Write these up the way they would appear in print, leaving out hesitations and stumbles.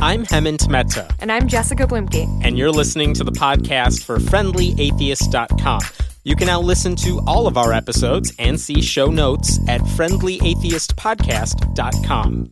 I'm Hemant Mehta. And I'm Jessica Bluemke. And you're listening to the podcast for FriendlyAtheist.com. You can now listen to all of our episodes and see show notes at FriendlyAtheistPodcast.com.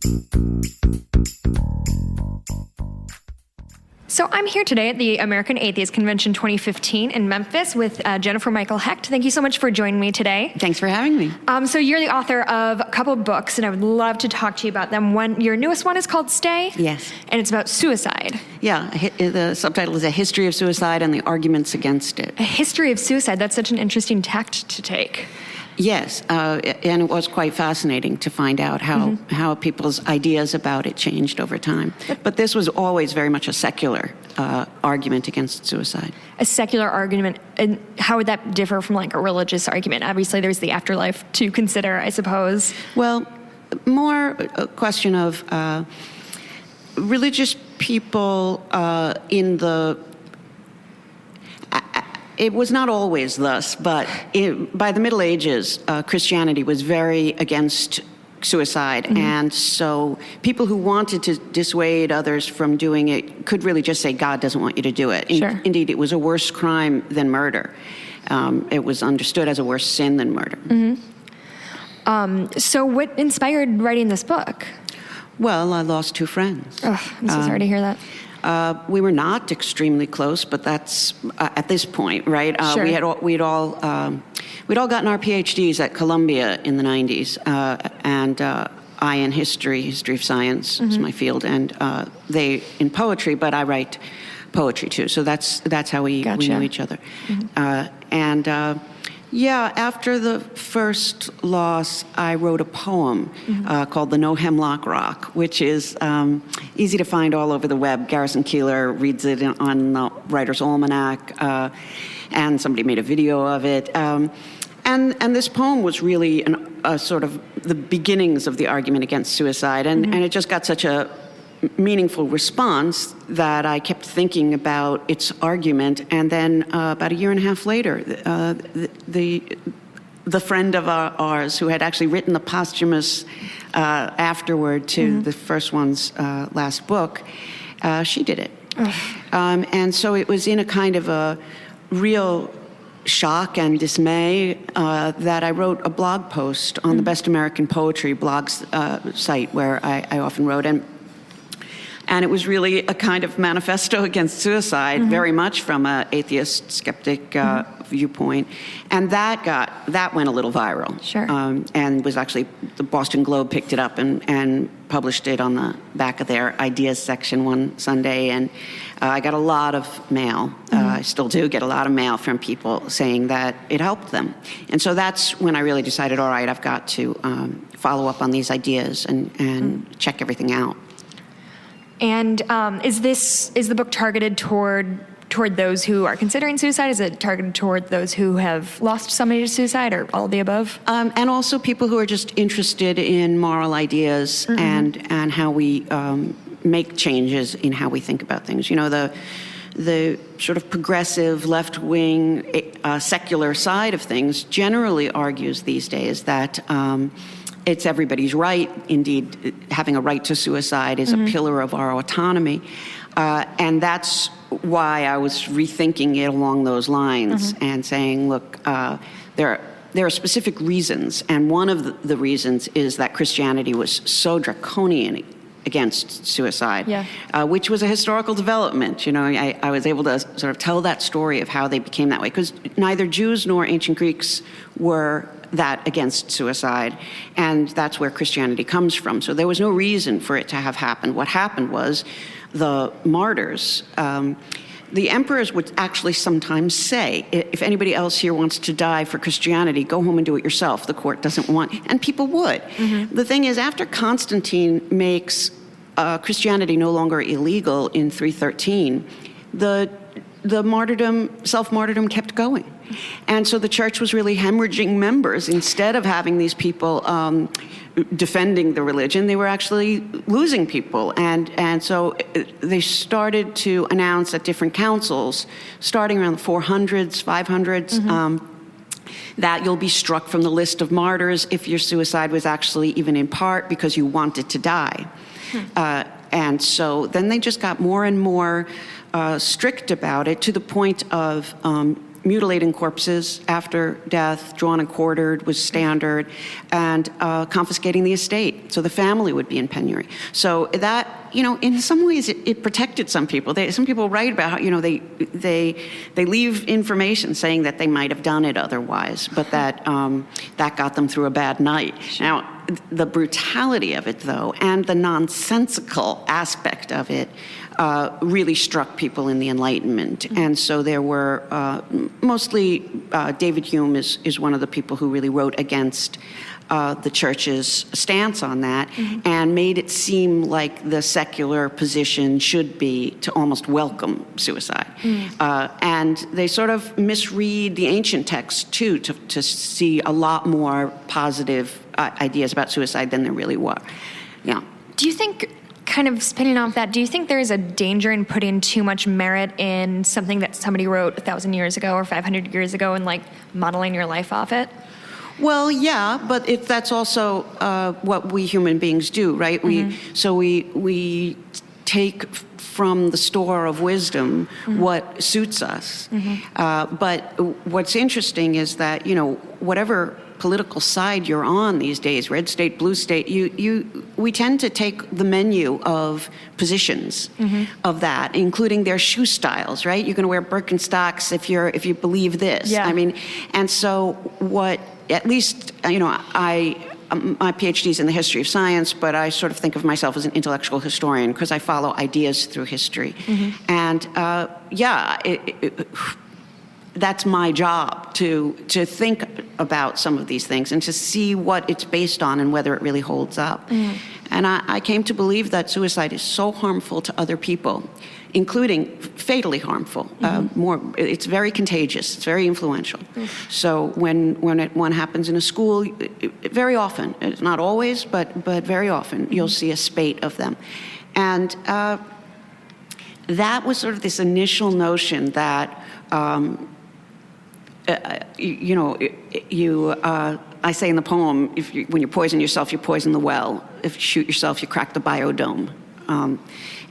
So I'm here today at the American Atheist Convention 2015 in Memphis with Jennifer Michael Hecht. Thank you so much for joining me today. Thanks for having me. So you're the author of a couple of books, and I would love to talk to you about them. Your newest one is called Stay. Yes. And it's about suicide. Yeah, the subtitle is A History of Suicide and the Arguments Against It. A history of suicide. That's such an interesting tact to take. Yes, and it was quite fascinating to find out how people's ideas about it changed over time. But this was always very much a secular argument against suicide. A secular argument, and how would that differ from like a religious argument? Obviously, there's the afterlife to consider, I suppose. Well, more a question of religious people in the... It was not always thus, but by the Middle Ages, Christianity was very against suicide. Mm-hmm. And so people who wanted to dissuade others from doing it could really just say, God doesn't want you to do it. Sure. Indeed, it was a worse crime than murder. It was understood as a worse sin than murder. Mm-hmm. So what inspired writing this book? Well, I lost two friends. Oh, I'm so sorry to hear that. We were not extremely close, but that's at this point, right? Sure. We'd all gotten our PhDs at Columbia in the 90s, and I in history of science is my field, and they in poetry, but I write poetry too. So that's how we knew each other. Mm-hmm. Yeah, after the first loss, I wrote a poem called The No Hemlock Rock, which is easy to find all over the web. Garrison Keillor reads it on the Writer's Almanac, and somebody made a video of it. And this poem was really a sort of the beginnings of the argument against suicide, and it just got such a meaningful response that I kept thinking about its argument, and then about a year and a half later, the friend of ours who had actually written the posthumous afterword to the first one's last book, she did it. And so it was in a kind of a real shock and dismay that I wrote a blog post on the Best American Poetry blog site where I often wrote, and it was really a kind of manifesto against suicide, very much from an atheist, skeptic viewpoint. And that went a little viral. Sure. And was actually, the Boston Globe picked it up and published it on the back of their ideas section one Sunday. And I got a lot of mail. I still do get a lot of mail from people saying that it helped them. And so that's when I really decided, all right, I've got to follow up on these ideas and check everything out. And is the book targeted toward those who are considering suicide? Is it targeted toward those who have lost somebody to suicide, or all of the above? And also people who are just interested in moral ideas and how we make changes in how we think about things. You know, the sort of progressive left-wing secular side of things generally argues these days that it's everybody's right. Indeed, having a right to suicide is a pillar of our autonomy. And that's why I was rethinking it along those lines and saying, look, there are specific reasons. And one of the reasons is that Christianity was so draconian against suicide, which was a historical development. You know, I was able to sort of tell that story of how they became that way, because neither Jews nor ancient Greeks were that against suicide, and that's where Christianity comes from. So there was no reason for it to have happened. What happened was the martyrs, the emperors would actually sometimes say, if anybody else here wants to die for Christianity, go home and do it yourself. The court doesn't want, and people would. The thing is, after Constantine makes Christianity no longer illegal in 313, the self-martyrdom kept going. And so the church was really hemorrhaging members. Instead of having these people defending the religion, they were actually losing people. And so they started to announce at different councils, starting around the 400s, 500s, that you'll be struck from the list of martyrs if your suicide was actually even in part because you wanted to die. And so then they just got more and more strict about it, to the point of mutilating corpses after death, drawn and quartered was standard, and confiscating the estate, so the family would be in penury. So that, in some ways it protected some people. Some people write about how, they leave information saying that they might have done it otherwise, but that got them through a bad night. Now, the brutality of it, though, and the nonsensical aspect of it really struck people in the Enlightenment. And so there were mostly David Hume is one of the people who really wrote against the church's stance on that, and made it seem like the secular position should be to almost welcome suicide. And they sort of misread the ancient texts, too, to see a lot more positive ideas about suicide than there really were. Yeah. Do you think, kind of spinning off that, do you think there is a danger in putting too much merit in something that somebody wrote 1,000 years ago or 500 years ago and modeling your life off it? Well, yeah, but that's also what we human beings do, right? We take from the store of wisdom what suits us. But what's interesting is that, whatever political side you're on these days, red state, blue state, we tend to take the menu of positions of that, including their shoe styles, right? You're going to wear Birkenstocks if you believe this. Yeah. I mean, and so what, at least, my PhD's in the history of science, but I sort of think of myself as an intellectual historian because I follow ideas through history. And that's my job, to think about some of these things and to see what it's based on and whether it really holds up. And I came to believe that suicide is so harmful to other people, including fatally harmful. It's very contagious. It's very influential. So when one happens in a school, very often, it's not always, but very often, you'll see a spate of them. And that was sort of this initial notion that I say in the poem, when you poison yourself, you poison the well. If you shoot yourself, you crack the biodome.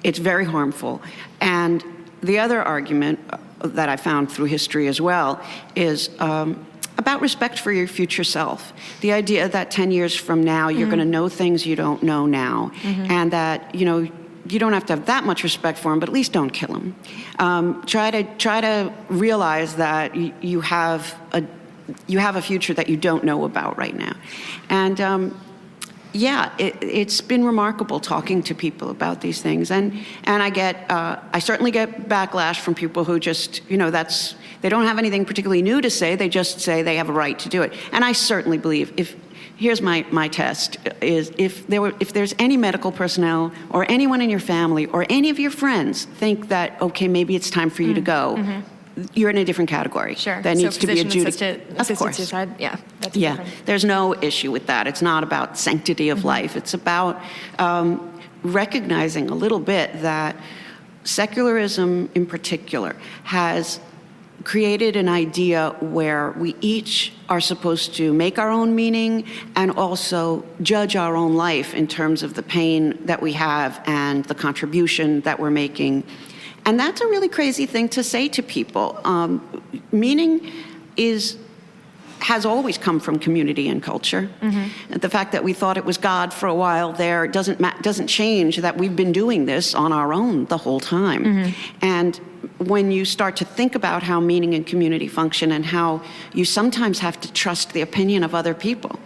It's very harmful. And the other argument that I found through history as well is about respect for your future self. The idea that 10 years from now, you're going to know things you don't know now, and that, you don't have to have that much respect for him, but at least don't kill him. Try to realize that you have a future that you don't know about right now. And it's been remarkable talking to people about these things, and I certainly get backlash from people who just, they don't have anything particularly new to say. They just say they have a right to do it. And I certainly believe here's my test, is if there's any medical personnel or anyone in your family or any of your friends think that, okay, maybe it's time for you to go, you're in a different category. Sure. That needs to be adjudicated. Assisted suicide, yeah. That's different. There's no issue with that. It's not about sanctity of life. It's about recognizing a little bit that secularism in particular has created an idea where we each are supposed to make our own meaning and also judge our own life in terms of the pain that we have and the contribution that we're making. And that's a really crazy thing to say to people. Meaning has always come from community and culture. The fact that we thought it was God for a while there doesn't change that we've been doing this on our own the whole time. And when you start to think about how meaning and community function and how you sometimes have to trust the opinion of other people.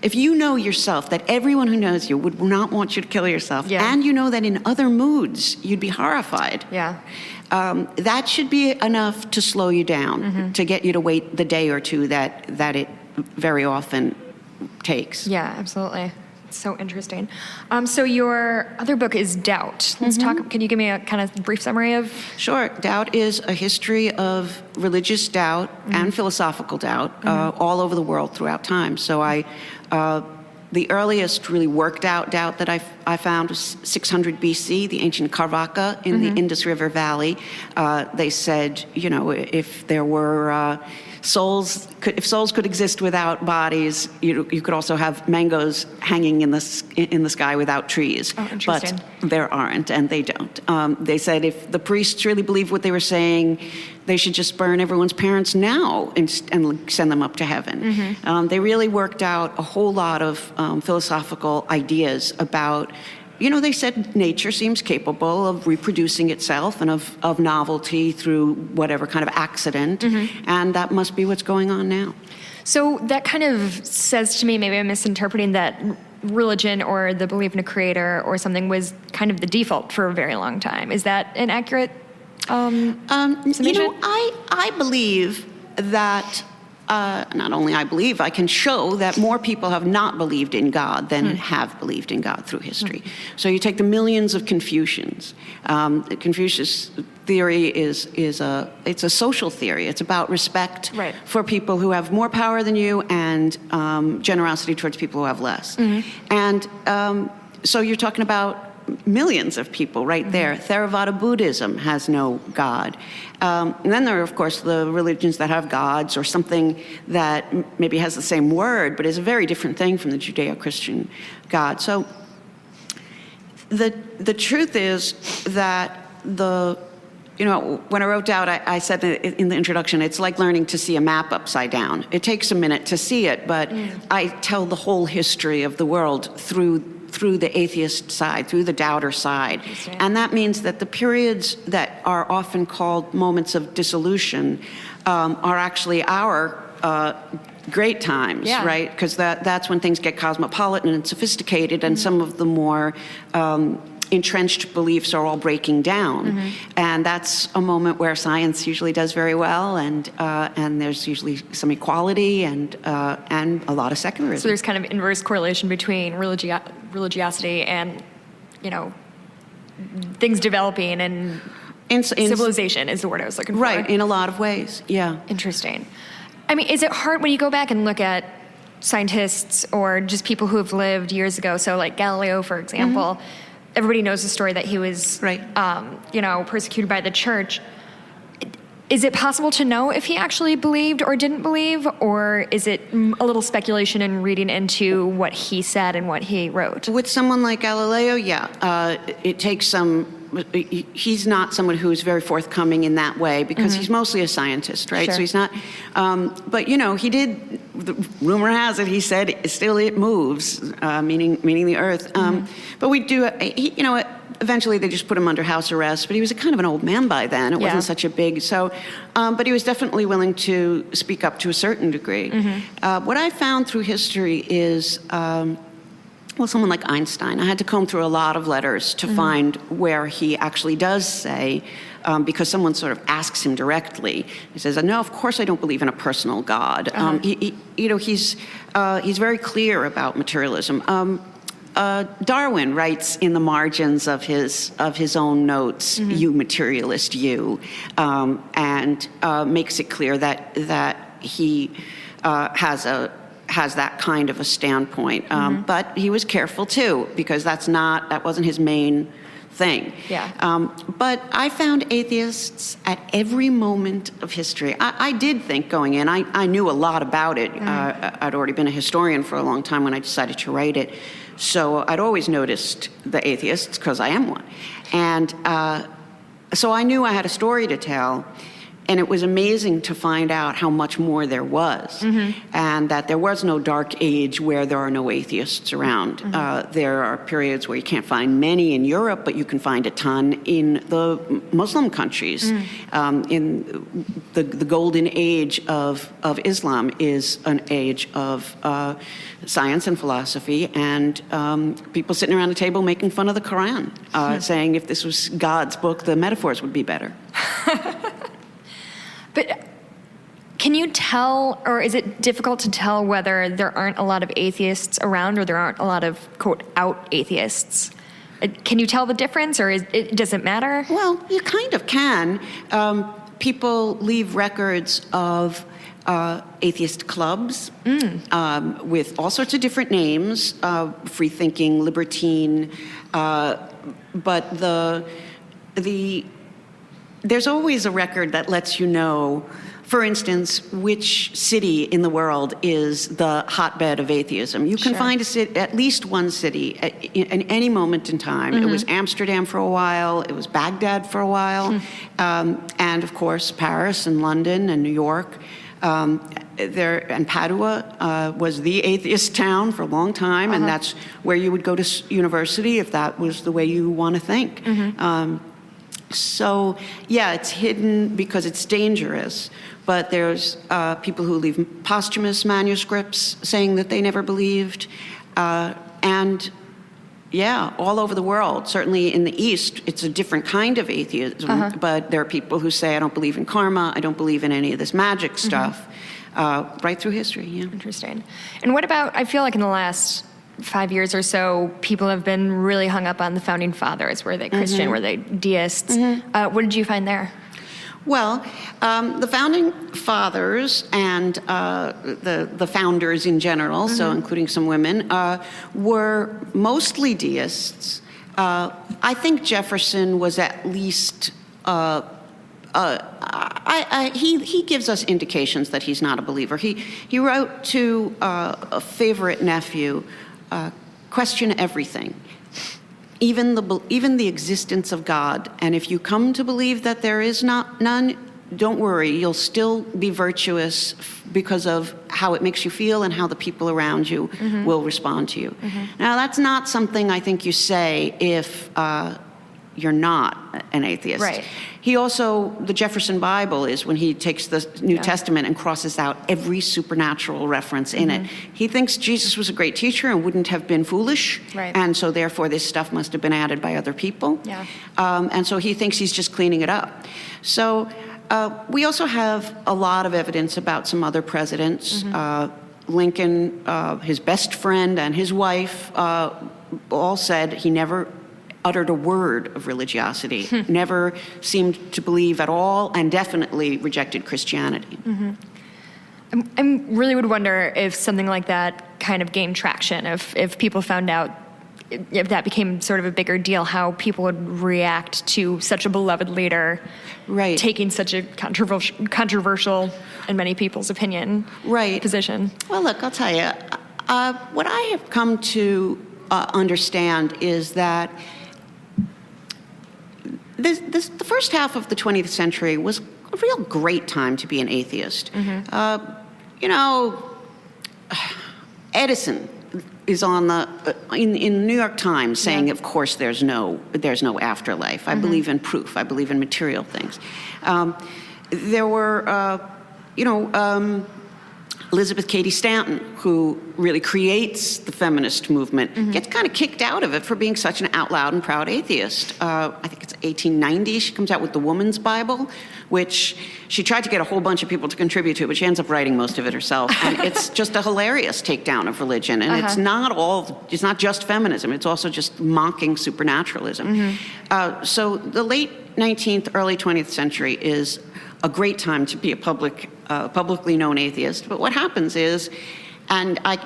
If you know yourself that everyone who knows you would not want you to kill yourself, and you know that in other moods you'd be horrified, that should be enough to slow you down, to get you to wait the day or two that it very often takes. Yeah, absolutely. It's so interesting. So your other book is Doubt. Let's talk. Can you give me a kind of brief summary of? Sure. Doubt is a history of religious doubt and philosophical doubt all over the world throughout time. So the earliest really worked out doubt that I found was 600 BC, the ancient Carvaca in the Indus River Valley. They said, if there were if souls could exist without bodies, you could also have mangoes hanging in the sky without trees. Oh, interesting. But there aren't, and they don't. They said if the priests really believed what they were saying, they should just burn everyone's parents now and send them up to heaven. They really worked out a whole lot of philosophical ideas about, they said nature seems capable of reproducing itself and of novelty through whatever kind of accident, and that must be what's going on now. So that kind of says to me, maybe I'm misinterpreting, that religion or the belief in a creator or something was kind of the default for a very long time. Is that an accurate summation? I believe that, not only I believe, I can show that more people have not believed in God than have believed in God through history. So you take the millions of Confucians. Confucius' theory it's a social theory. It's about respect for people who have more power than you and generosity towards people who have less. And so you're talking about millions of people right there. Theravada Buddhism has no God. And then there are, of course, the religions that have gods or something that maybe has the same word, but is a very different thing from the Judeo-Christian God. So the truth is that when I wrote out, I said in the introduction, it's like learning to see a map upside down. It takes a minute to see it, but I tell the whole history of the world through the atheist side, through the doubter side. And that means that the periods that are often called moments of dissolution are actually our great times, right? Because that's when things get cosmopolitan and sophisticated, and some of the more entrenched beliefs are all breaking down. And that's a moment where science usually does very well, and there's usually some equality and a lot of secularism. So there's kind of inverse correlation between religiosity and, things developing, and civilization is the word I was looking for. Right, in a lot of ways, yeah. Interesting. I mean, is it hard when you go back and look at scientists or just people who have lived years ago, so like Galileo, for example, everybody knows the story that he was, persecuted by the church. Is it possible to know if he actually believed or didn't believe, or is it a little speculation and reading into what he said and what he wrote? With someone like Galileo, it takes some. He's not someone who's very forthcoming in that way because he's mostly a scientist, right? Sure. So he's not. But he did. The rumor has it he said it moves, meaning the Earth. But we do. Eventually they just put him under house arrest, but he was kind of an old man by then. It wasn't such a big, but he was definitely willing to speak up to a certain degree. What I found through history is, someone like Einstein. I had to comb through a lot of letters to find where he actually does say, because someone sort of asks him directly. He says, "No, of course I don't believe in a personal God." He's very clear about materialism. Darwin writes in the margins of his own notes, "You materialist, you," and makes it clear that he has that kind of a standpoint. But he was careful too, because that wasn't his main thing. But I found atheists at every moment of history. I did think going in, I knew a lot about it. I'd already been a historian for a long time when I decided to write it. So I'd always noticed the atheists, because I am one. And so I knew I had a story to tell. And it was amazing to find out how much more there was, and that there was no dark age where there are no atheists around. There are periods where you can't find many in Europe, but you can find a ton in the Muslim countries. In the golden age of Islam is an age of science and philosophy, and people sitting around a table making fun of the Quran, saying if this was God's book, the metaphors would be better. But can you tell, or is it difficult to tell whether there aren't a lot of atheists around or there aren't a lot of, quote, out atheists? Can you tell the difference, or does it matter? Well, you kind of can. People leave records of atheist clubs with all sorts of different names, free-thinking, libertine, but there's always a record that lets you know, for instance, which city in the world is the hotbed of atheism. You can find at least one city in any moment in time. It was Amsterdam for a while, it was Baghdad for a while, and of course Paris and London and New York. And Padua was the atheist town for a long time, and that's where you would go to university if that was the way you want to think. So, yeah, it's hidden because it's dangerous, but there's people who leave posthumous manuscripts saying that they never believed, and yeah, all over the world. Certainly in the East, it's a different kind of atheism, but there are people who say, I don't believe in karma, I don't believe in any of this magic stuff, right through history, yeah. Interesting. And what about, I feel like in the last 5 years or so, people have been really hung up on the Founding Fathers. Were they Christian? Were they deists? What did you find there? Well, the Founding Fathers and the founders in general, so including some women, were mostly deists. I think Jefferson was at least... he gives us indications that he's not a believer. He wrote to a favorite nephew, question everything, even the existence of God. And if you come to believe that there is none, don't worry, you'll still be virtuous because of how it makes you feel and how the people around you will respond to you. Now, that's not something I think you say if you're not an atheist. Right. He also, the Jefferson Bible is when he takes the New Testament and crosses out every supernatural reference in it. He thinks Jesus was a great teacher and wouldn't have been foolish, and so therefore this stuff must have been added by other people. And so he thinks he's just cleaning it up. So we also have a lot of evidence about some other presidents. Lincoln, his best friend and his wife all said he never uttered a word of religiosity, never seemed to believe at all, and definitely rejected Christianity. I really would wonder if something like that kind of gained traction, if people found out, if that became sort of a bigger deal, how people would react to such a beloved leader taking such a controversial, in many people's opinion, position. Well, look, I'll tell you, what I have come to understand is that the first half of the 20th century was a real great time to be an atheist. Edison is on in the New York Times saying, of course, there's no afterlife. I believe in proof. I believe in material things. There were, Elizabeth Cady Stanton, who really creates the feminist movement, gets kind of kicked out of it for being such an out loud and proud atheist. I think it's 1890, she comes out with the Woman's Bible, which she tried to get a whole bunch of people to contribute to, but she ends up writing most of it herself. And it's just a hilarious takedown of religion. And it's not just feminism, it's also just mocking supernaturalism. So the late 19th, early 20th century is a great time to be a publicly known atheist. But what happens is, and I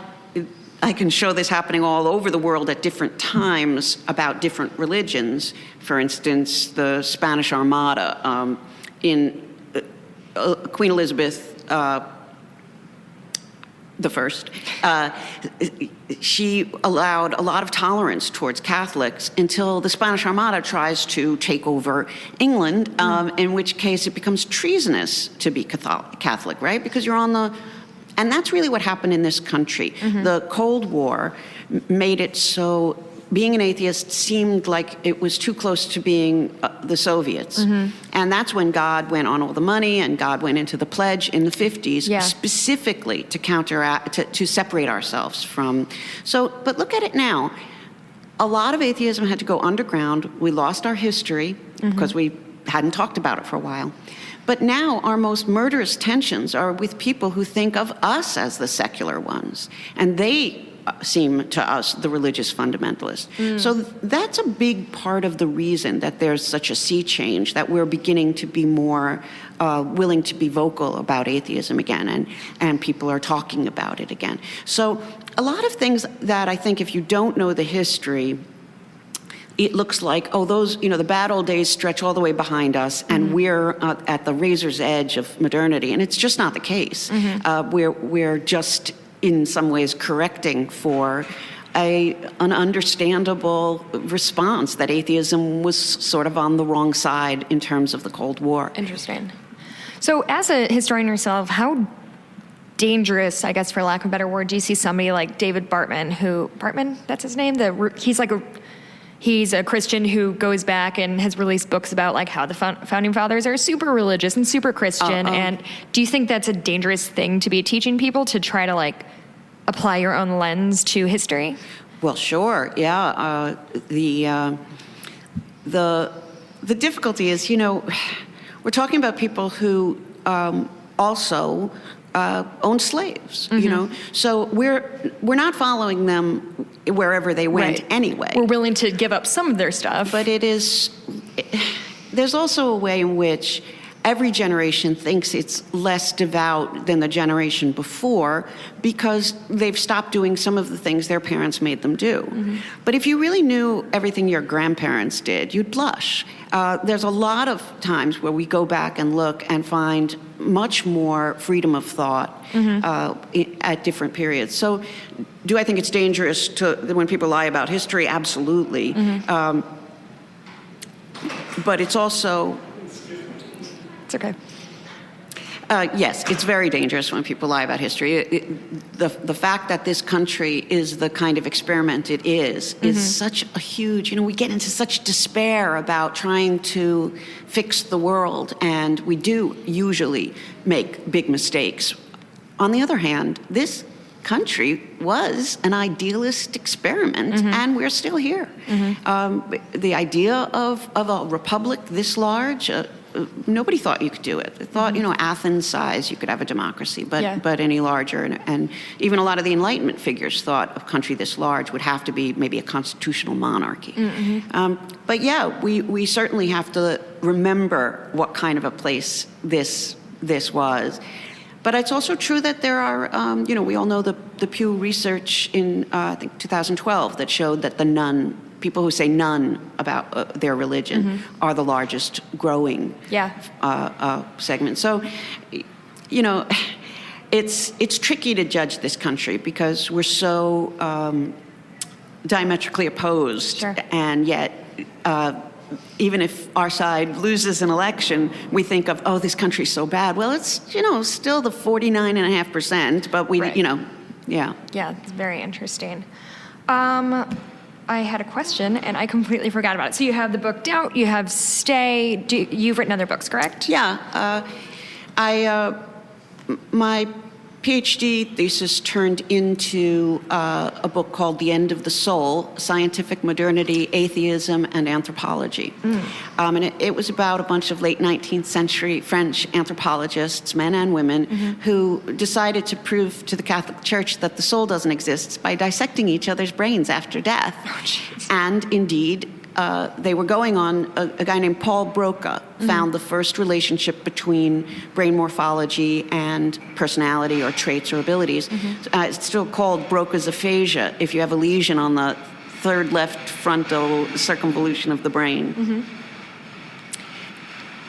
can show this happening all over the world at different times about different religions. For instance, the Spanish Armada in Queen Elizabeth the First, she allowed a lot of tolerance towards Catholics until the Spanish Armada tries to take over England, in which case it becomes treasonous to be Catholic, right? Because you're on the... And that's really what happened in this country. The Cold War made it so being an atheist seemed like it was too close to being the Soviets. And that's when God went on all the money, and God went into the pledge in the 50s, specifically to counteract, to separate ourselves from... But look at it now. A lot of atheism had to go underground. We lost our history because we hadn't talked about it for a while. But now our most murderous tensions are with people who think of us as the secular ones. And they seem to us the religious fundamentalists. So that's a big part of the reason that there's such a sea change, that we're beginning to be more willing to be vocal about atheism again, and people are talking about it again. So a lot of things that I think if you don't know the history, it looks like, oh, those, the bad old days stretch all the way behind us, and we're at the razor's edge of modernity. And it's just not the case. We're just, in some ways, correcting for an understandable response that atheism was sort of on the wrong side in terms of the Cold War. Interesting. So as a historian yourself, how dangerous, I guess for lack of a better word, do you see somebody like David Bartman, that's his name? He's a Christian who goes back and has released books about like how the founding fathers are super religious and super Christian. And do you think that's a dangerous thing to be teaching people, to try to like apply your own lens to history? Well, sure, yeah. The difficulty is, we're talking about people who also owned slaves, So we're not following them wherever they went anyway. We're willing to give up some of their stuff. But there's also a way in which every generation thinks it's less devout than the generation before because they've stopped doing some of the things their parents made them do. But if you really knew everything your grandparents did, you'd blush. There's a lot of times where we go back and look and find much more freedom of thought at different periods. So do I think it's dangerous when people lie about history? Absolutely. But it's also... It's okay. Yes, it's very dangerous when people lie about history. The fact that this country is the kind of experiment it is such a huge, we get into such despair about trying to fix the world, and we do usually make big mistakes. On the other hand, this country was an idealist experiment, and we're still here. The idea of a republic this large, nobody thought you could do it. They thought, Athens size, you could have a democracy, but any larger. And even a lot of the Enlightenment figures thought a country this large would have to be maybe a constitutional monarchy. But yeah, we certainly have to remember what kind of a place this was. But it's also true that there are, we all know the Pew research in, I think, 2012 that showed that people who say none about their religion are the largest growing segment. So, it's tricky to judge this country because we're so diametrically opposed, and yet even if our side loses an election, we think of, oh, this country's so bad. Well, it's, still the 49.5%, but we, Yeah, it's very interesting. I had a question, and I completely forgot about it. So you have the book Doubt, you have Stay. You've written other books, correct? Yeah. My PhD thesis turned into a book called The End of the Soul, Scientific Modernity, Atheism, and Anthropology. And it was about a bunch of late 19th century French anthropologists, men and women, who decided to prove to the Catholic Church that the soul doesn't exist by dissecting each other's brains after death. And indeed, they were going on, a guy named Paul Broca found the first relationship between brain morphology and personality or traits or abilities. It's still called Broca's aphasia if you have a lesion on the third left frontal circumvolution of the brain.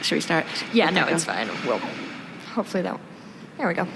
Should we start? Yeah, no, it's fine. We'll hopefully there we go.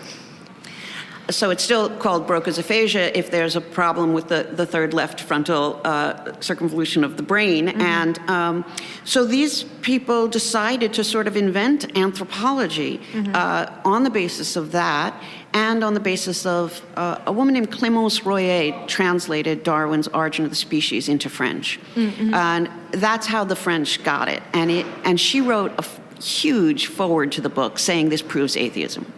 So it's still called Broca's aphasia if there's a problem with the third left frontal circumvolution of the brain. And so these people decided to sort of invent anthropology on the basis of that, and on the basis of a woman named Clémence Royer translated Darwin's Origin of the Species into French. And that's how the French got it. And she wrote a huge foreword to the book saying this proves atheism.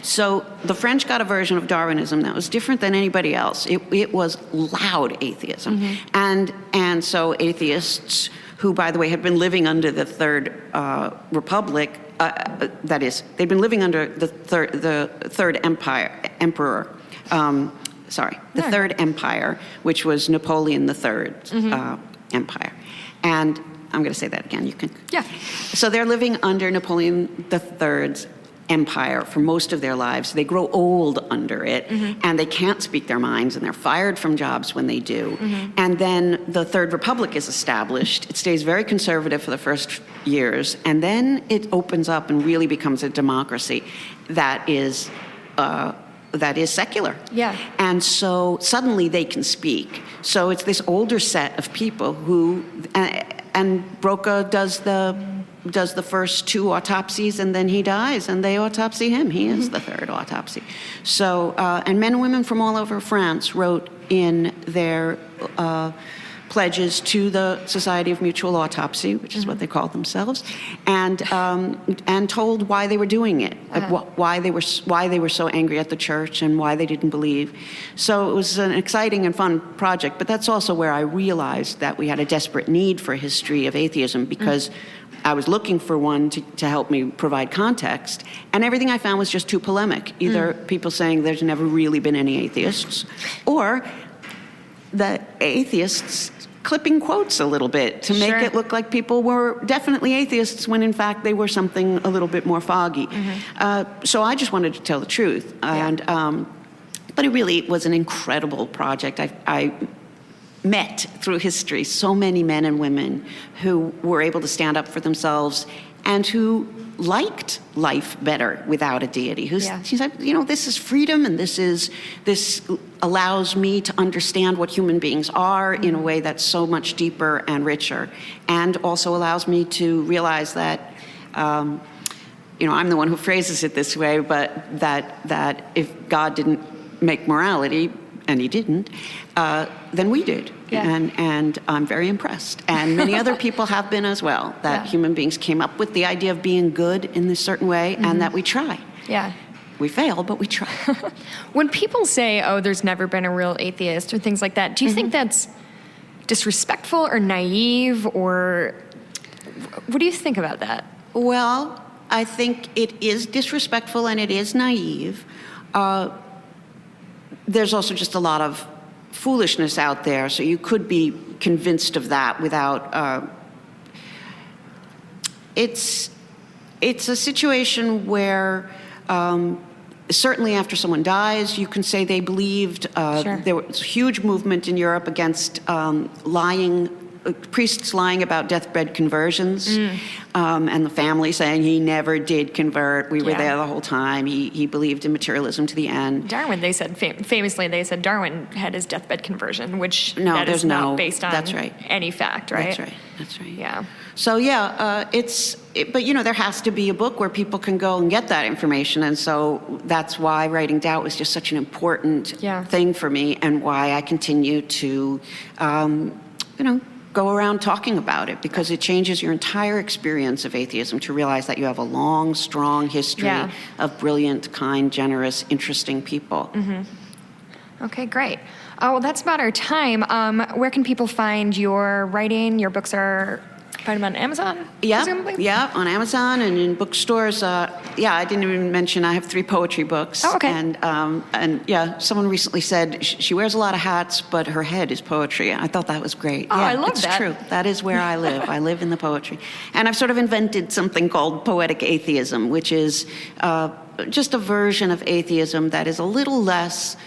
So the French got a version of Darwinism that was different than anybody else. It was loud atheism. And so atheists, who, by the way, had been living under the Third Republic, that is, they'd been living under the Third Emperor, Third Empire, which was Napoleon III's empire. And I'm going to say that again. You can. Yeah. So they're living under Napoleon III's empire for most of their lives. They grow old under it, and they can't speak their minds, and they're fired from jobs when they do. And then the Third Republic is established. It stays very conservative for the first years, and then it opens up and really becomes a democracy that is secular. Yeah. And so suddenly they can speak. So it's this older set of people who, and Broca does the first 2 autopsies, and then he dies, and they autopsy him. He is the third autopsy. So, and men and women from all over France wrote in their pledges to the Society of Mutual Autopsy, which is what they called themselves, and told why they were doing it, why they were so angry at the church, and why they didn't believe. So it was an exciting and fun project. But that's also where I realized that we had a desperate need for a history of atheism, because I was looking for one to help me provide context, and everything I found was just too polemic. Either people saying there's never really been any atheists, or the atheists clipping quotes a little bit to make it look like people were definitely atheists when in fact they were something a little bit more foggy. So I just wanted to tell the truth. And but it really was an incredible project. I met through history so many men and women who were able to stand up for themselves and who liked life better without a deity. She said, this is freedom, and this allows me to understand what human beings are in a way that's so much deeper and richer, and also allows me to realize that, I'm the one who phrases it this way, but that if God didn't make morality, and he didn't, then we did. And I'm very impressed. And many other people have been as well, that human beings came up with the idea of being good in this certain way, and that we try. Yeah. We fail, but we try. When people say, there's never been a real atheist or things like that, do you think that's disrespectful or naive, or what do you think about that? Well, I think it is disrespectful and it is naive. There's also just a lot of foolishness out there, so you could be convinced of that without. It's a situation where certainly after someone dies, you can say they believed. There was a huge movement in Europe against priests lying about deathbed conversions, and the family saying he never did convert. We were there the whole time. He believed in materialism to the end. Darwin, they said, famously, Darwin had his deathbed conversion, which is not based on any fact, right? That's right. Yeah. So, but there has to be a book where people can go and get that information. And so that's why Writing Doubt was just such an important thing for me, and why I continue to, go around talking about it, because it changes your entire experience of atheism to realize that you have a long, strong history of brilliant, kind, generous, interesting people. Okay, great. Well, that's about our time. Where can people find your writing? Your books are find them on Amazon? Presumably? Yeah, on Amazon and in bookstores. I didn't even mention I have 3 poetry books. Oh, okay. And someone recently said she wears a lot of hats, but her head is poetry. I thought that was great. Oh, I love that. It's true. That is where I live. I live in the poetry. And I've sort of invented something called poetic atheism, which is just a version of atheism that is a little less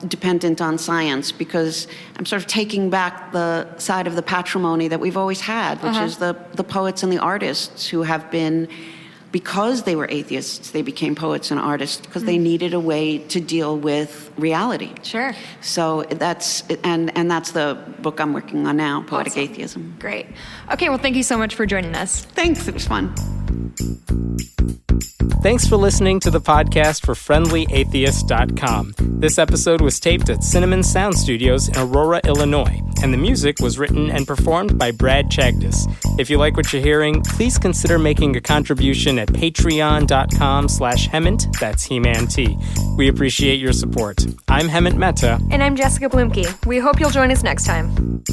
dependent on science, because I'm sort of taking back the side of the patrimony that we've always had, which is the poets and the artists who have been, because they were atheists, they became poets and artists because they needed a way to deal with reality. Sure. So that's the book I'm working on now, Poetic Atheism. Great. Okay, well, thank you so much for joining us. Thanks, it was fun. Thanks for listening to the podcast for FriendlyAtheist.com. This episode was taped at Cinnamon Sound Studios in Aurora, Illinois, and the music was written and performed by Brad Chagdis. If you like what you're hearing, please consider making a contribution at patreon.com/Hemant, that's He-Man T. We appreciate your support. I'm Hemant Mehta. And I'm Jessica Blumke. We hope you'll join us next time.